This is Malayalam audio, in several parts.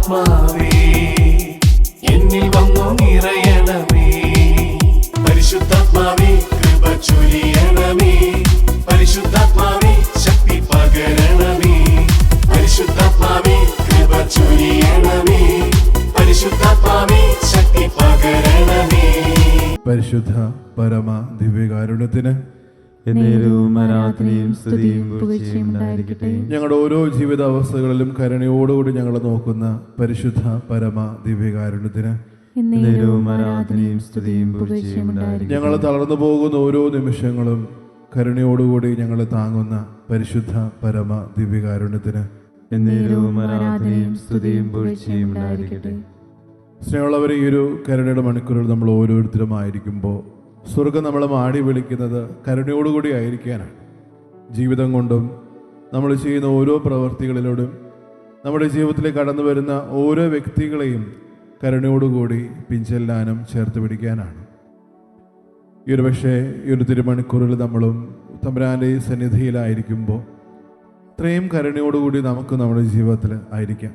പരിശുദ്ധാത്മാവേ എന്നിൽ വന്നു നിറയണമേ. പരിശുദ്ധാത്മാവേ കൃപ ചൊരിയണമേ. പരിശുദ്ധാത്മാവേ ശക്തി പകരണമേ. പരിശുദ്ധാത്മാവേ കൃപ ചൊരിയണമേ. പരിശുദ്ധാത്മാവേ ശക്തി പകരണമേ. പരിശുദ്ധ പരമ ദിവ്യകാരുണ്യത്തിന് എന്നേരവും ആരാധനയും സ്തുതിയും പുകഴ്ചയും ഉണ്ടായിരിക്കട്ടെ. ഞങ്ങളുടെ ഓരോ ജീവിതാവസ്ഥകളിലും കരുണയോടുകൂടി ഞങ്ങളെ നോക്കുന്ന പരിശുദ്ധ പരമ ദിവ്യകാരുണ്യത്തിന് എന്നേരവും ആരാധനയും സ്തുതിയും പുകഴ്ചയും ഉണ്ടായിരിക്കട്ടെ. ഞങ്ങൾ തളർന്നു പോകുന്ന ഓരോ നിമിഷങ്ങളും കരുണയോടുകൂടി ഞങ്ങളെ താങ്ങുന്ന പരിശുദ്ധ പരമ ദിവ്യകാരുണ്യത്തിന് എന്നേരവും ആരാധനയും സ്തുതിയും പുകഴ്ചയും ഉണ്ടായിരിക്കട്ടെ. സ്നേഹമുള്ളവരെ, ഈ ഒരു കരുണയുടെ മണിക്കൂറിൽ നമ്മൾ ഓരോരുത്തരുമായിരിക്കുമ്പോൾ സ്വർഗം നമ്മളെ മാടി വിളിക്കുന്നത് കരുണയോടുകൂടി ആയിരിക്കാനാണ്. ജീവിതം കൊണ്ടും നമ്മൾ ചെയ്യുന്ന ഓരോ പ്രവൃത്തികളിലൂടെയും നമ്മുടെ ജീവിതത്തിലേക്ക് കടന്നു വരുന്ന ഓരോ വ്യക്തികളെയും കരുണയോടുകൂടി പിഞ്ചെല്ലാനും ചേർത്ത് പിടിക്കാനാണ്. ഈ ഒരു പക്ഷേ ഈ ഒരു തിരുമണിക്കൂറിൽ നമ്മളും തമ്പുരാൻ്റെ സന്നിധിയിലായിരിക്കുമ്പോൾ ഇത്രയും കരുണയോടുകൂടി നമുക്ക് നമ്മുടെ ജീവിതത്തിൽ ആയിരിക്കാം.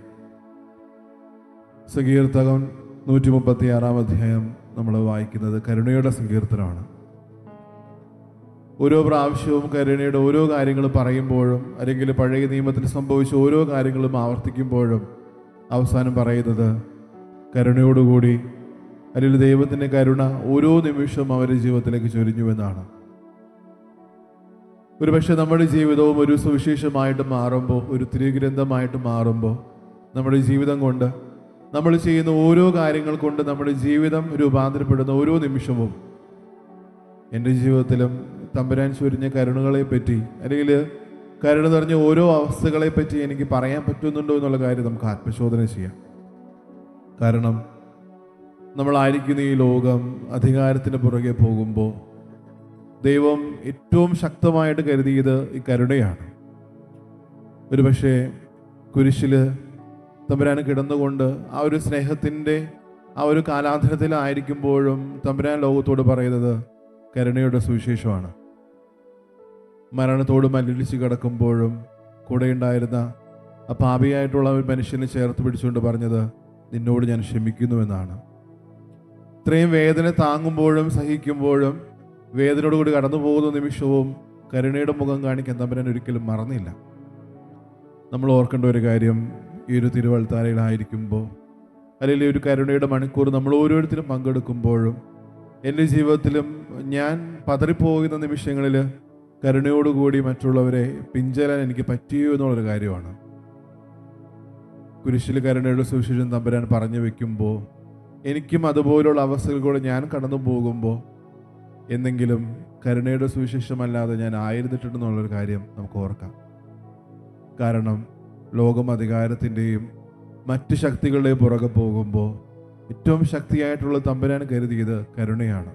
സങ്കീർത്തകൻ 136 അധ്യായം നമ്മൾ വായിക്കുന്നത് കരുണയുടെ സങ്കീർത്തനമാണ്. ഓരോ പ്രാവശ്യവും കരുണയുടെ ഓരോ കാര്യങ്ങൾ പറയുമ്പോഴും അല്ലെങ്കിൽ പഴയ നിയമത്തിൽ സംഭവിച്ച ഓരോ കാര്യങ്ങളും ആവർത്തിക്കുമ്പോഴും അവസാനം പറയുന്നത് കരുണയോടുകൂടി അല്ലെങ്കിൽ ദൈവത്തിൻ്റെ കരുണ ഓരോ നിമിഷവും അവരുടെ ജീവിതത്തിലേക്ക് ചൊരിഞ്ഞുവെന്നാണ്. ഒരു പക്ഷേ നമ്മുടെ ജീവിതവും ഒരു സുവിശേഷമായിട്ട് മാറുമ്പോൾ, ഒരു തിരുഗ്രന്ഥമായിട്ട് മാറുമ്പോൾ, നമ്മുടെ ജീവിതം കൊണ്ട് നമ്മൾ ചെയ്യുന്ന ഓരോ കാര്യങ്ങൾ കൊണ്ട് നമ്മുടെ ജീവിതം രൂപാന്തരപ്പെടുന്ന ഓരോ നിമിഷവും എൻ്റെ ജീവിതത്തിലും തമ്പുരാൻ ചൊരിഞ്ഞ കരുണകളെപ്പറ്റി അല്ലെങ്കിൽ കരുണ നിറഞ്ഞ ഓരോ അവസ്ഥകളെപ്പറ്റി എനിക്ക് പറയാൻ പറ്റുന്നുണ്ടോ എന്നുള്ള കാര്യം നമുക്ക് ആത്മശോധന ചെയ്യാം. കാരണം നമ്മളായിരിക്കുന്ന ഈ ലോകം അധികാരത്തിന് പുറകെ പോകുമ്പോൾ ദൈവം ഏറ്റവും ശക്തമായിട്ട് കരുതിയത് ഈ കരുണയാണ്. ഒരു പക്ഷേ കുരിശിൽ തമ്പുരാൻ കിടന്നുകൊണ്ട് ആ ഒരു സ്നേഹത്തിൻ്റെ ആ ഒരു കാലാന്തരത്തിലായിരിക്കുമ്പോഴും തമ്പുരാൻ ലോകത്തോട് പറയുന്നത് കരുണയുടെ സുവിശേഷമാണ്. മരണത്തോട് മല്ലിടിച്ച് കിടക്കുമ്പോഴും കൂടെയുണ്ടായിരുന്ന ആ പാപിയായിട്ടുള്ള ഒരു മനുഷ്യനെ ചേർത്ത് പിടിച്ചുകൊണ്ട് പറഞ്ഞത് നിന്നോട് ഞാൻ ക്ഷമിക്കുന്നുവെന്നാണ്. ഇത്രയും വേദന താങ്ങുമ്പോഴും സഹിക്കുമ്പോഴും വേദനയോടുകൂടി കടന്നു പോകുന്ന നിമിഷവും കരുണയുടെ മുഖം കാണിക്കാൻ തമ്പുരാൻ ഒരിക്കലും മറന്നില്ല. നമ്മൾ ഓർക്കേണ്ട ഒരു കാര്യം, ഈ ഒരു തിരുവൾത്താരയിലായിരിക്കുമ്പോൾ അല്ലെങ്കിൽ ഒരു കരുണയുടെ മണിക്കൂർ നമ്മൾ ഓരോരുത്തരും പങ്കെടുക്കുമ്പോഴും എൻ്റെ ജീവിതത്തിലും ഞാൻ പതറിപ്പോകുന്ന നിമിഷങ്ങളിൽ കരുണയോടുകൂടി മറ്റുള്ളവരെ പിഞ്ചേരാൻ എനിക്ക് പറ്റിയോ എന്നുള്ളൊരു കാര്യമാണ്. കുരിശിൽ കരുണയുടെ സുവിശേഷം തമ്പുരാൻ പറഞ്ഞു വെക്കുമ്പോൾ എനിക്കും അതുപോലുള്ള അവസ്ഥകളിലൂടെ ഞാൻ കടന്നു പോകുമ്പോൾ എന്തെങ്കിലും കരുണയുടെ സുവിശേഷമല്ലാതെ ഞാൻ ആയിരുന്നിട്ടുണ്ടെന്നുള്ളൊരു കാര്യം നമുക്ക് ഓർക്കാം. കാരണം ലോകം അധികാരത്തിൻ്റെയും മറ്റ് ശക്തികളുടെയും പുറകെ പോകുമ്പോൾ ഏറ്റവും ശക്തിയായിട്ടുള്ള തമ്പുരാൻ കരുതിയത് കരുണയാണ്.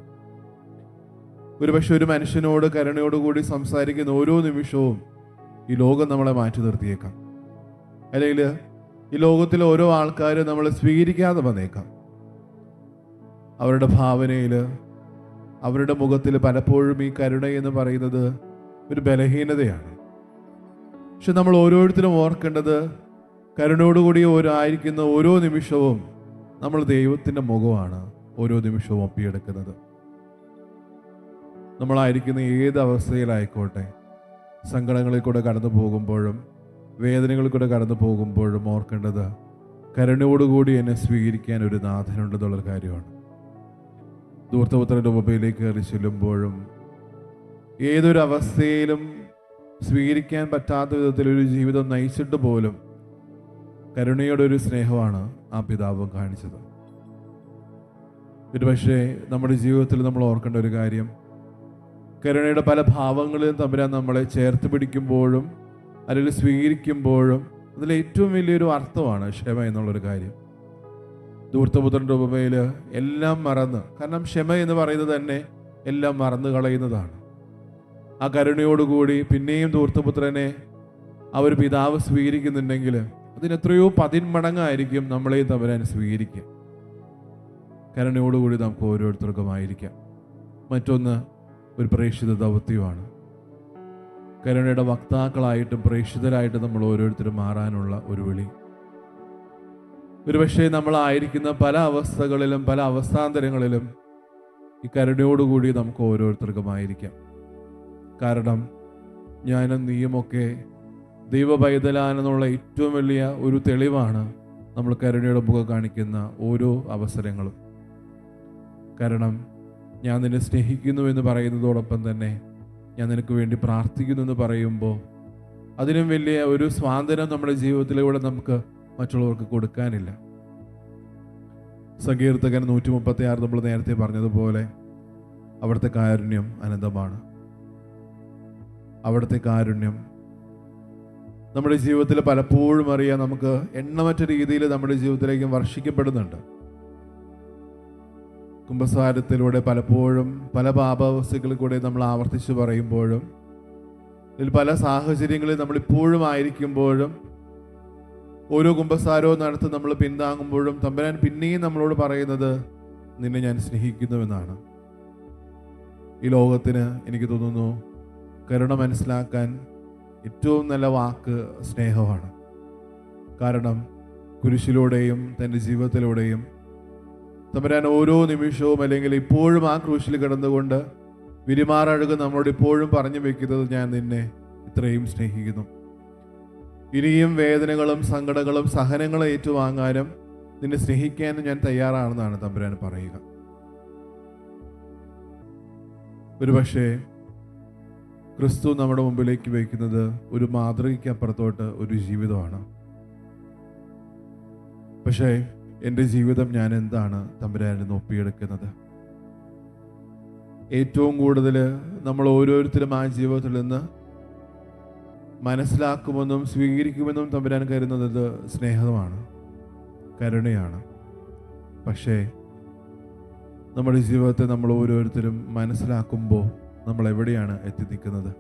ഒരുപക്ഷെ ഒരു മനുഷ്യനോട് കരുണയോടുകൂടി സംസാരിക്കുന്ന ഓരോ നിമിഷവും ഈ ലോകം നമ്മളെ മാറ്റി നിർത്തിയേക്കാം. അല്ലെങ്കിൽ ഈ ലോകത്തിലെ ഓരോ ആൾക്കാരും നമ്മളെ സ്വീകരിക്കാതെ വന്നേക്കാം. അവരുടെ ഭാവനയിൽ, അവരുടെ മുഖത്തിൽ പലപ്പോഴും ഈ കരുണ എന്ന് പറയുന്നത് ഒരു ബലഹീനതയാണ്. പക്ഷെ നമ്മൾ ഓരോരുത്തരും ഓർക്കേണ്ടത് കരുണയോടുകൂടി ആയിരിക്കുന്ന ഓരോ നിമിഷവും നമ്മൾ ദൈവത്തിൻ്റെ മുഖമാണ് ഓരോ നിമിഷവും ഒപ്പിയെടുക്കുന്നത്. നമ്മളായിരിക്കുന്ന ഏത് അവസ്ഥയിലായിക്കോട്ടെ, സങ്കടങ്ങളിൽ കൂടെ കടന്നു പോകുമ്പോഴും വേദനകളിൽ കൂടെ കടന്നു പോകുമ്പോഴും ഓർക്കേണ്ടത് കരുണയോടുകൂടി എന്നെ സ്വീകരിക്കാൻ ഒരു നാഥനുണ്ടെന്നുള്ളൊരു കാര്യമാണ്. ധൂർത്തപുത്രൻ്റെ ഉപമയിലേക്ക് കയറി ചെല്ലുമ്പോഴും ഏതൊരു അവസ്ഥയിലും സ്വീകരിക്കാൻ പറ്റാത്ത വിധത്തിലൊരു ജീവിതം നയിച്ചിട്ട് പോലും കരുണയുടെ ഒരു സ്നേഹമാണ് ആ പിതാവ് കാണിച്ചത്. ഒരു പക്ഷേ നമ്മുടെ ജീവിതത്തിൽ നമ്മൾ ഓർക്കേണ്ട ഒരു കാര്യം, കരുണയുടെ പല ഭാവങ്ങളിലും തമ്പുരാൻ നമ്മളെ ചേർത്ത് പിടിക്കുമ്പോഴും അല്ലെങ്കിൽ സ്വീകരിക്കുമ്പോഴും അതിൽ ഏറ്റവും വലിയൊരു അർത്ഥമാണ് ക്ഷമ എന്നുള്ളൊരു കാര്യം. ധൂർത്തപുത്രൻ്റെ ഉപമയിൽ എല്ലാം മറന്ന്, കാരണം ക്ഷമ എന്ന് പറയുന്നത് തന്നെ എല്ലാം മറന്നു കളയുന്നതാണ്. ആ കരുണയോടുകൂടി പിന്നെയും ധൂർത്തപുത്രനെ ആ ഒരു പിതാവ് സ്വീകരിക്കുന്നുണ്ടെങ്കിൽ അതിനെത്രയോ 10 മടങ്ങായിരിക്കും നമ്മളെയും തമ്പുരാൻ സ്വീകരിക്കുക. കരുണയോടുകൂടി നമുക്ക് ഓരോരുത്തർക്കും ആയിരിക്കാം. മറ്റൊന്ന് ഒരു പ്രേക്ഷിത ദൗത്യമാണ്. കരുണയുടെ വക്താക്കളായിട്ടും പ്രേക്ഷിതരായിട്ടും നമ്മൾ ഓരോരുത്തരും മാറാനുള്ള ഒരു വിളി. ഒരുപക്ഷെ നമ്മളായിരിക്കുന്ന പല അവസ്ഥകളിലും പല അവസ്ഥാന്തരങ്ങളിലും ഈ കരുണയോടുകൂടി നമുക്ക് ഓരോരുത്തർക്കുമായിരിക്കാം. കാരണം ഞാനും നീയുമൊക്കെ ദൈവപൈതലാനെന്നുള്ള ഏറ്റവും വലിയ ഒരു തെളിവാണ് നമ്മൾ കരുണയുടെ മുഖം കാണിക്കുന്ന ഓരോ അവസരങ്ങളും. കാരണം ഞാൻ നിന്നെ സ്നേഹിക്കുന്നു എന്ന് പറയുന്നതോടൊപ്പം തന്നെ ഞാൻ നിനക്ക് വേണ്ടി പ്രാർത്ഥിക്കുന്നു എന്ന് പറയുമ്പോൾ അതിനും വലിയ ഒരു സ്വാതന്ത്ര്യം നമ്മുടെ ജീവിതത്തിലൂടെ നമുക്ക് മറ്റുള്ളവർക്ക് കൊടുക്കാനില്ല. സങ്കീർത്തകൻ 136 നമ്മൾ നേരത്തെ പറഞ്ഞതുപോലെ അവിടുത്തെ കാരുണ്യം അനന്തമാണ്. അവിടുത്തെ കാരുണ്യം നമ്മുടെ ജീവിതത്തിൽ പലപ്പോഴും അറിയാം, നമുക്ക് എണ്ണമറ്റ രീതിയിൽ നമ്മുടെ ജീവിതത്തിലേക്ക് വർഷിക്കപ്പെടുന്നുണ്ട്. കുമ്പസാരത്തിലൂടെ പലപ്പോഴും പല പാപാവസ്ഥകളിൽ കൂടെ നമ്മൾ ആവർത്തിച്ച് പറയുമ്പോഴും ഇതിൽ പല സാഹചര്യങ്ങളിൽ നമ്മളിപ്പോഴും ആയിരിക്കുമ്പോഴും ഓരോ കുമ്പസാരവും നടത്തി നമ്മൾ പിന്താങ്ങുമ്പോഴും തമ്പുരാൻ പിന്നെയും നമ്മളോട് പറയുന്നത് നിന്നെ ഞാൻ സ്നേഹിക്കുന്നുവെന്നാണ്. ഈ ലോകത്തിന് എനിക്ക് തോന്നുന്നു കരുണ മനസ്സിലാക്കാൻ ഏറ്റവും നല്ല വാക്ക് സ്നേഹമാണ്. കാരണം കുരിശിലൂടെയും തൻ്റെ ജീവിതത്തിലൂടെയും തമ്പുരാൻ ഓരോ നിമിഷവും അല്ലെങ്കിൽ ഇപ്പോഴും ആ ക്രൂശിൽ കിടന്നുകൊണ്ട് വിരിമാറഴക് നമ്മളോട് ഇപ്പോഴും പറഞ്ഞു വെക്കുന്നത് ഞാൻ നിന്നെ ഇത്രയും സ്നേഹിക്കുന്നു. ഇനിയും വേദനകളും സങ്കടങ്ങളും സഹനങ്ങളും ഏറ്റുവാങ്ങാനും നിന്നെ സ്നേഹിക്കാനും ഞാൻ തയ്യാറാണെന്നാണ് തമ്പുരാൻ പറയുക. ഒരുപക്ഷെ ക്രിസ്തു നമ്മുടെ മുമ്പിലേക്ക് വയ്ക്കുന്നത് ഒരു മാതൃകയ്ക്ക് അപ്പുറത്തോട്ട് ഒരു ജീവിതമാണ്. പക്ഷേ എൻ്റെ ജീവിതം ഞാൻ എന്താണ് തമ്പുരാനിൽ നിന്ന് ഒപ്പിയെടുക്കുന്നത്? ഏറ്റവും കൂടുതൽ നമ്മൾ ഓരോരുത്തരും ആ ജീവിതത്തിൽ നിന്ന് മനസ്സിലാക്കുമെന്നും സ്വീകരിക്കുമെന്നും തമ്പുരാൻ കരുതുന്നത് സ്നേഹമാണ്, കരുണയാണ്. പക്ഷേ നമ്മുടെ ജീവിതത്തെ നമ്മൾ ഓരോരുത്തരും മനസ്സിലാക്കുമ്പോൾ നമ്മൾ എവിടെയാണ് എത്തി നിൽക്കുന്നത്?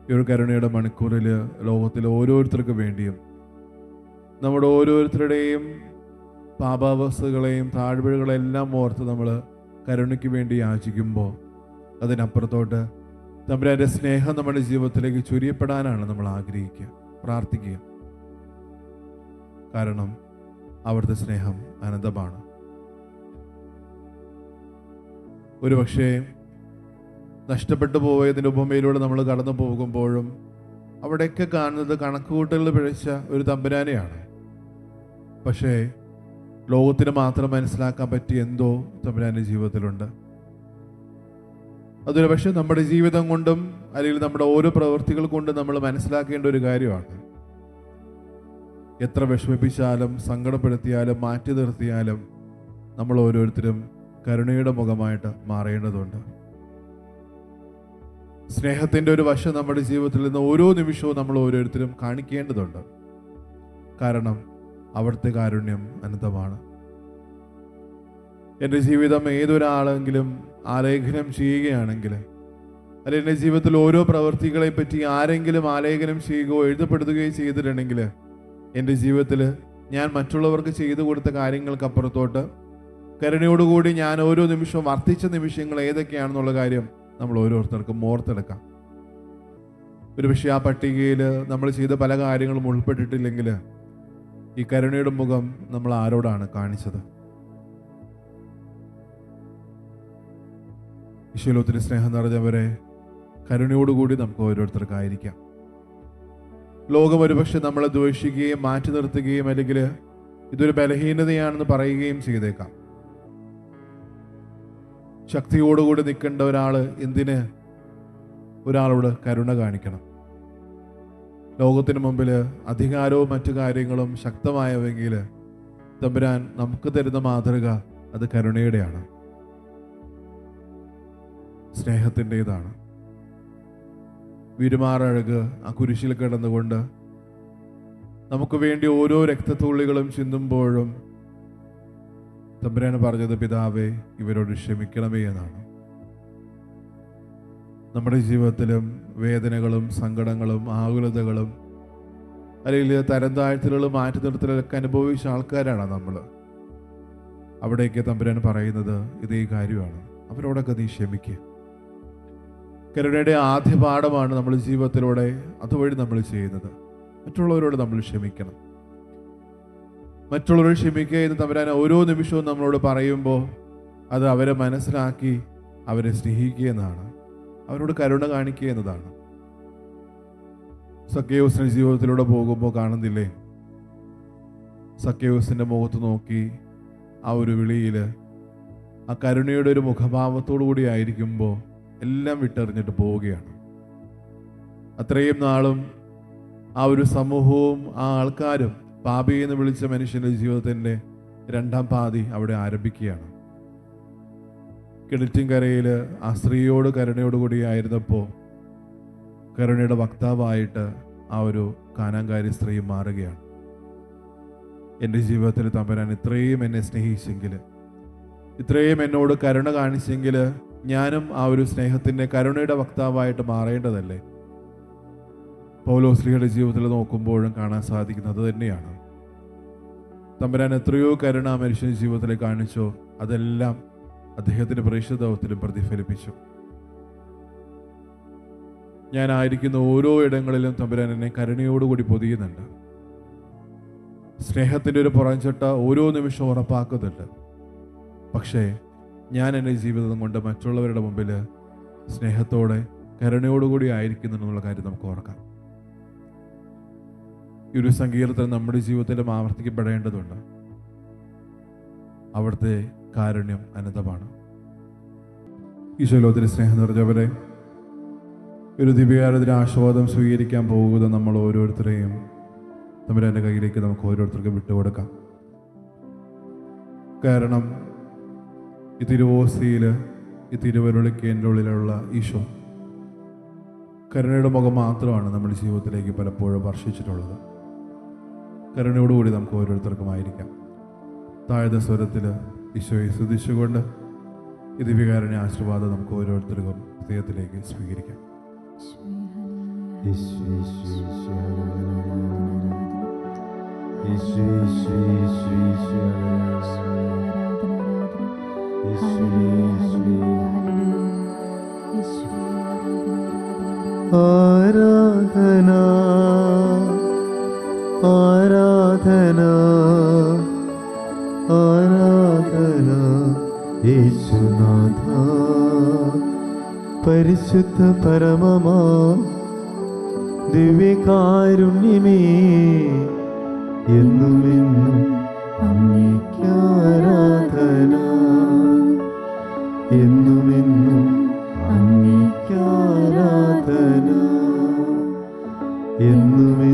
ഈ ഒരു കരുണയുടെ മണിക്കൂറിൽ ലോകത്തിലെ ഓരോരുത്തർക്ക് വേണ്ടിയും നമ്മുടെ ഓരോരുത്തരുടെയും പാപാവസ്ഥകളെയും താഴ്വഴകളെല്ലാം ഓർത്ത് നമ്മൾ കരുണയ്ക്ക് വേണ്ടി യാചിക്കുമ്പോൾ അതിനപ്പുറത്തോട്ട് തമ്പുരാന്റെ സ്നേഹം നമ്മുടെ ജീവിതത്തിലേക്ക് ചൊരിയപ്പെടാനാണ് നമ്മൾ ആഗ്രഹിക്കുക, പ്രാർത്ഥിക്കുക. കാരണം അവിടുത്തെ സ്നേഹം അനന്തമാണ്. ഒരുപക്ഷെ നഷ്ടപ്പെട്ടു പോയതിൻ്റെ ഉപമയിലൂടെ നമ്മൾ കടന്നു പോകുമ്പോഴും അവിടെയൊക്കെ കാണുന്നത് കണക്കുകൂട്ടലിൽ പിഴച്ച ഒരു തമ്പുരാനെയാണ്. പക്ഷേ ലോകത്തിന് മാത്രം മനസ്സിലാക്കാൻ പറ്റിയ എന്തോ തമ്പുരാൻ്റെ ജീവിതത്തിലുണ്ട്. അതൊരു പക്ഷെ നമ്മുടെ ജീവിതം കൊണ്ടും അല്ലെങ്കിൽ നമ്മുടെ ഓരോ പ്രവൃത്തികൾ കൊണ്ടും നമ്മൾ മനസ്സിലാക്കേണ്ട ഒരു കാര്യമാണ്. എത്ര വിഷമിപ്പിച്ചാലും സങ്കടപ്പെടുത്തിയാലും മാറ്റി നിർത്തിയാലും നമ്മൾ ഓരോരുത്തരും കരുണയുടെ മുഖമായിട്ട് മാറേണ്ടതുണ്ട്. സ്നേഹത്തിൻ്റെ ഒരു വശം നമ്മുടെ ജീവിതത്തിൽ നിന്ന് ഓരോ നിമിഷവും നമ്മൾ ഓരോരുത്തരും കാണിക്കേണ്ടതുണ്ട്. കാരണം അവിടുത്തെ കാരുണ്യം അനന്തമാണ്. എൻ്റെ ജീവിതം ഏതൊരാളെങ്കിലും ആലേഖനം ചെയ്യുകയാണെങ്കിൽ, അല്ലെങ്കിൽ എൻ്റെ ജീവിതത്തിൽ ഓരോ പ്രവൃത്തികളെ പറ്റി ആരെങ്കിലും ആലേഖനം ചെയ്യുകയോ എഴുതപ്പെടുത്തുകയോ ചെയ്തിട്ടുണ്ടെങ്കിൽ എൻ്റെ ജീവിതത്തിൽ ഞാൻ മറ്റുള്ളവർക്ക് ചെയ്തു കൊടുത്ത കാര്യങ്ങൾക്കപ്പുറത്തോട്ട് കരുണയോടുകൂടി ഞാൻ ഓരോ നിമിഷവും വർദ്ധിച്ച നിമിഷങ്ങൾ ഏതൊക്കെയാണെന്നുള്ള കാര്യം നമ്മൾ ഓരോരുത്തർക്കും ഓർത്തെടുക്കാം. ഒരുപക്ഷെ ആ പട്ടികയിൽ നമ്മൾ ചെയ്ത പല കാര്യങ്ങളും ഉൾപ്പെട്ടിട്ടില്ലെങ്കിൽ ഈ കരുണയുടെ മുഖം നമ്മൾ ആരോടാണ് കാണിച്ചത്? ഈശോയിൽ ഒത്തിരി സ്നേഹം നിറഞ്ഞവരെ, കരുണയോടുകൂടി നമുക്ക് ഓരോരുത്തർക്കായിരിക്കാം. ലോകം ഒരുപക്ഷെ നമ്മളെ ദ്വേഷിക്കുകയും മാറ്റി നിർത്തുകയും അല്ലെങ്കിൽ ഇതൊരു ബലഹീനതയാണെന്ന് പറയുകയും ചെയ്തേക്കാം. ശക്തിയോടുകൂടി നിൽക്കേണ്ട ഒരാൾ എന്തിന് ഒരാളോട് കരുണ കാണിക്കണം? ലോകത്തിന് മുമ്പിൽ അധികാരവും മറ്റു കാര്യങ്ങളും ശക്തമായവെങ്കിൽ തമ്പുരാൻ നമുക്ക് തരുന്ന മാതൃക അത് കരുണയുടെയാണ്, സ്നേഹത്തിൻ്റെതാണ്. വിരുമാറഴക് ആ കുരിശിൽ കിടന്നുകൊണ്ട് നമുക്ക് വേണ്ടി ഓരോ രക്തത്തുള്ളികളും ചിന്തുമ്പോഴും തമ്പുരാൻ പറഞ്ഞത് പിതാവേ ഇവരോട് ക്ഷമിക്കണമേ എന്നാണ്. നമ്മുടെ ജീവിതത്തിലും വേദനകളും സങ്കടങ്ങളും ആകുലതകളും അല്ലെങ്കിൽ തരം താഴ്ത്തലുകളും മാറ്റി നിർത്തലൊക്കെ അനുഭവിച്ച ആൾക്കാരാണ് നമ്മൾ. അവിടേക്ക് തമ്പുരാൻ പറയുന്നത് ഇതേ കാര്യമാണ്, അവരോടൊക്കെ നീ ക്ഷമിക്കുക. കരുണയുടെ ആദ്യ പാഠമാണ് നമ്മൾ ജീവിതത്തിലൂടെ അതുവഴി നമ്മൾ ചെയ്യുന്നത്. മറ്റുള്ളവരോട് നമ്മൾ ക്ഷമിക്കണം. മറ്റുള്ളവർ ക്ഷമിക്കുക എന്ന് തമ്പുരാൻ ഓരോ നിമിഷവും നമ്മളോട് പറയുമ്പോൾ അത് അവരെ മനസ്സിലാക്കി അവരെ സ്നേഹിക്കുക എന്നതാണ്, അവരോട് കരുണ കാണിക്കുക എന്നതാണ്. സക്കേയൂസിന്റെ ജീവിതത്തിലൂടെ പോകുമ്പോൾ കാണുന്നില്ലേ, സക്കേയൂസിന്റെ മുഖത്ത് നോക്കി ആ ഒരു വിളിയിൽ ആ കരുണയുടെ ഒരു മുഖഭാവത്തോടു കൂടി ആയിരിക്കുമ്പോൾ എല്ലാം വിട്ടെറിഞ്ഞിട്ട് പോവുകയാണ്. അത്രയും നാളും ആ ഒരു സമൂഹവും ആ ആൾക്കാരും പാപി എന്ന് വിളിച്ച മനുഷ്യന്റെ ജീവിതത്തിൻ്റെ രണ്ടാം പാതി അവിടെ ആരംഭിക്കുകയാണ്. കിണറ്റിൻകരയിൽ ആ സ്ത്രീയോട് കരുണയോടുകൂടി ആയിരുന്നപ്പോൾ കരുണയുടെ വക്താവായിട്ട് ആ ഒരു കാനാൻകാരി സ്ത്രീ മാറുകയാണ്. എൻ്റെ ജീവിതത്തിൽ തമ്പുരാൻ ഇത്രയും എന്നെ സ്നേഹിച്ചെങ്കിൽ, ഇത്രയും എന്നോട് കരുണ കാണിച്ചെങ്കിൽ ഞാനും ആ ഒരു സ്നേഹത്തിൻ്റെ കരുണയുടെ വക്താവായിട്ട് മാറേണ്ടതല്ലേ? പൗലോസ്ലീഹയുടെ ജീവിതത്തിൽ നോക്കുമ്പോഴും കാണാൻ സാധിക്കുന്നത് തന്നെയാണ്. തമ്പുരാൻ എത്രയോ കരുണ ആ മനുഷ്യൻ്റെ ജീവിതത്തിൽ കാണിച്ചോ അതെല്ലാം അദ്ദേഹത്തിൻ്റെ പരിശുദ്ധത്തിലും പ്രതിഫലിപ്പിച്ചു. ഞാനായിരിക്കുന്ന ഓരോ ഇടങ്ങളിലും തമ്പുരാൻ എന്നെ കരുണയോടുകൂടി പൊതിയുന്നുണ്ട്. സ്നേഹത്തിൻ്റെ ഒരു പുറംചട്ട ഓരോ നിമിഷവും ഉറപ്പാക്കുന്നുണ്ട്. പക്ഷേ ഞാൻ എൻ്റെ ജീവിതം കൊണ്ട് മറ്റുള്ളവരുടെ മുമ്പിൽ സ്നേഹത്തോടെ കരുണയോടുകൂടി ആയിരിക്കുന്നുണ്ടെന്നുള്ള കാര്യം നമുക്ക് ഓർക്കാം. ഈ ഒരു സങ്കീർത്തനം നമ്മുടെ ജീവിതത്തിലും ആവർത്തിക്കപ്പെടേണ്ടതുണ്ട്. അവിടുത്തെ കാരുണ്യം അനന്തമാണ്. ഈശോലോകത്തിന് സ്നേഹം നിറഞ്ഞവരെ, ഒരു ദിവ്യകാരത്തിന് ആസ്വാദം സ്വീകരിക്കാൻ പോകുന്ന നമ്മൾ ഓരോരുത്തരെയും തമ്പുരാൻ്റെ കയ്യിലേക്ക് നമുക്ക് ഓരോരുത്തർക്കും വിട്ടുകൊടുക്കാം. കാരണം ഈ തിരുവോസ്തിയിൽ, ഈ തിരുവരുളിക്ക് എൻ്റെ ഉള്ളിലുള്ള ഈശോ കരുണയുടെ മുഖം മാത്രമാണ് നമ്മുടെ ജീവിതത്തിലേക്ക് പലപ്പോഴും വർഷിച്ചിട്ടുള്ളത്. കരുണയോടുകൂടി നമുക്ക് ഓരോരുത്തർക്കുമായിരിക്കാം. താഴ്ന്ന സ്വരത്തിൽ ഈശോയെ സ്തുതിച്ചുകൊണ്ട് ഈ ദിവ്യകാരുണ്യ ആശീർവാദം നമുക്ക് ഓരോരുത്തർക്കും ഹൃദയത്തിലേക്ക് സ്വീകരിക്കാം. ആരാധന ആരാധന ആരാധന യേശുനാഥ, പരിശുദ്ധ പരമമാ ദിവ്യകാരുണ്യമേ, എന്നുമെന്നും അങ്ങേക്കാരാധന, എന്നുമെന്നും അങ്ങേക്കാരാധന, എന്നുമെന്നും